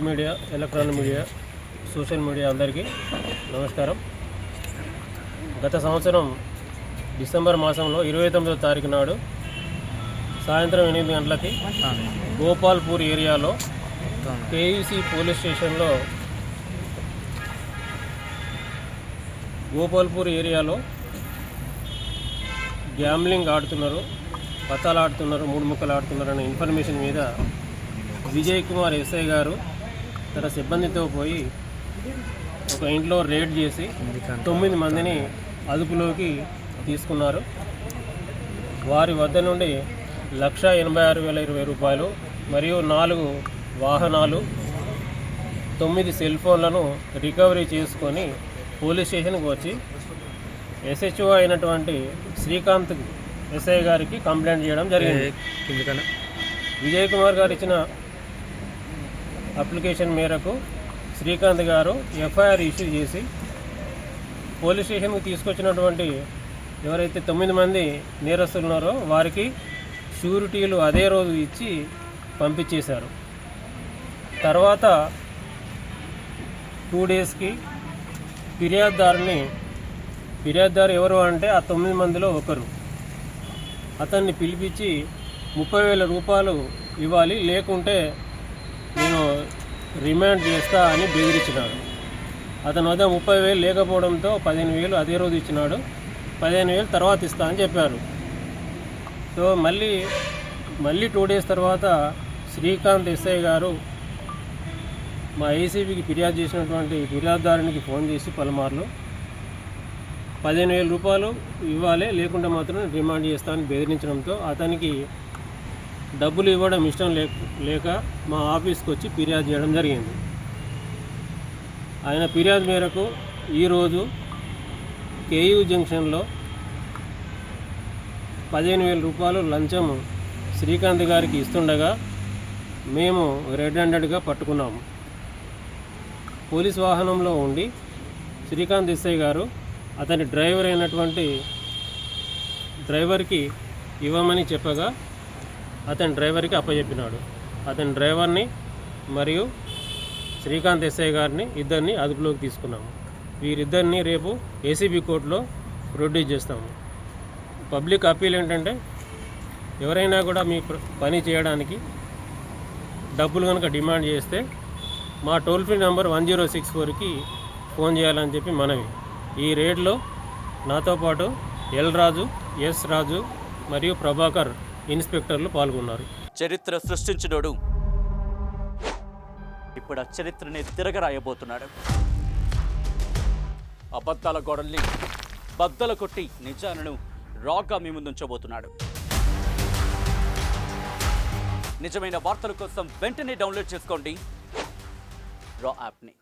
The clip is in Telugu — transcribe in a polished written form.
Media, electronic media, social media అందరికీ నమస్కారం. గత సంవత్సరం డిసెంబర్ మాసంలో 29వ తారీఖు నాడు సాయంత్రం 8 గంటలకి గోపాల్పూర్ ఏరియాలో కేయూసీ పోలీస్ స్టేషన్లో గ్యాంబ్లింగ్ ఆడుతున్నారు, పత్తాలు ఆడుతున్నారు, మూడు ముక్కలు ఆడుతున్నారు అనే ఇన్ఫర్మేషన్ మీద విజయ్ కుమార్ ఎస్ఐ గారు తన సిబ్బందితో పోయి ఒక ఇంట్లో రేడ్ చేసి 9 మందిని అదుపులోకి తీసుకున్నారు. వారి వద్ద నుండి 1,86,020 రూపాయలు మరియు 4 వాహనాలు, 9 సెల్ ఫోన్లను రికవరీ చేసుకొని పోలీస్ స్టేషన్కి వచ్చి ఎస్హెచ్ఓ అయినటువంటి శ్రీకాంత్ ఎస్ఐ గారికి కంప్లైంట్ చేయడం జరిగింది. విజయ్ కుమార్ గారు ఇచ్చిన అప్లికేషన్ మేరకు శ్రీకాంత్ గారు ఎఫ్ఐఆర్ ఇష్యూ చేసి పోలీస్ స్టేషన్కి తీసుకొచ్చినటువంటి ఎవరైతే 9 మంది నేరస్తులు ఉన్నారో వారికి షూరిటీలు అదే రోజు ఇచ్చి పంపించేశారు. తర్వాత 2 డేస్కి ఫిర్యాదుదారు ఎవరు అంటే ఆ 9 మందిలో ఒకరు, అతన్ని పిలిపించి 30,000 రూపాయలు ఇవ్వాలి, లేకుంటే నేను రిమాండ్ చేస్తా అని బెదిరించినాడు. అతని వద్ద 30,000 లేకపోవడంతో 15,000 అదే రోజు ఇచ్చినాడు. 15,000 తర్వాత ఇస్తా అని చెప్పారు. సో మళ్ళీ 2 డేస్ తర్వాత శ్రీకాంత్ ఎస్ఐ గారు మా ఏసీబీకి ఫిర్యాదు చేసినటువంటి ఫిర్యాదుదారునికి ఫోన్ చేసి పలుమార్లు 15,000 రూపాయలు ఇవ్వాలి, లేకుంటే మాత్రం రిమాండ్ చేస్తానని బెదిరించడంతో అతనికి డబ్బులు ఇవ్వడం ఇష్టం లేక మా ఆఫీస్కి వచ్చి ఫిర్యాదు చేయడం జరిగింది. ఆయన ఫిర్యాదు మేరకు ఈరోజు కేయూ జంక్షన్లో 15,000 రూపాయలు లంచం శ్రీకాంత్ గారికి ఇస్తుండగా మేము రెడ్ హ్యాండెడ్గా పట్టుకున్నాము. పోలీస్ వాహనంలో ఉండి శ్రీకాంత్ ఎస్ఐ గారు అతని డ్రైవర్ అయినటువంటి డ్రైవర్కి ఇవ్వమని చెప్పగా అతని డ్రైవర్కి అప్పచెప్పినాడు. అతని డ్రైవర్ని మరియు శ్రీకాంత్ ఎస్ఐ గారిని ఇద్దరిని అదుపులోకి తీసుకున్నాము. వీరిద్దరిని రేపు ఏసీబీ కోర్టులో ప్రొడ్యూస్ చేస్తాము. పబ్లిక్ అప్పీల్ ఏంటంటే ఎవరైనా కూడా మీ పని చేయడానికి డబ్బులు కనుక డిమాండ్ చేస్తే మా టోల్ ఫ్రీ నెంబర్ 1064కి ఫోన్ చేయాలని చెప్పి మనవి. ఈ రేడ్లో నాతో పాటు ఎల్ రాజు, ఎస్ రాజు మరియు ప్రభాకర్ ఇన్స్పెక్టర్లు పాల్గొన్నారు. చరిత్ర సృష్టించినోడు ఇప్పుడు ఆ చరిత్రని తిరగరాయబోతున్నాడు. అబద్ధాల గోడల్ని బద్దలు కొట్టి నిజాలను రాగా మీ ముందుంచబోతున్నాడు. నిజమైన వార్తల కోసం వెంటనే డౌన్లోడ్ చేసుకోండి రా యాప్ని.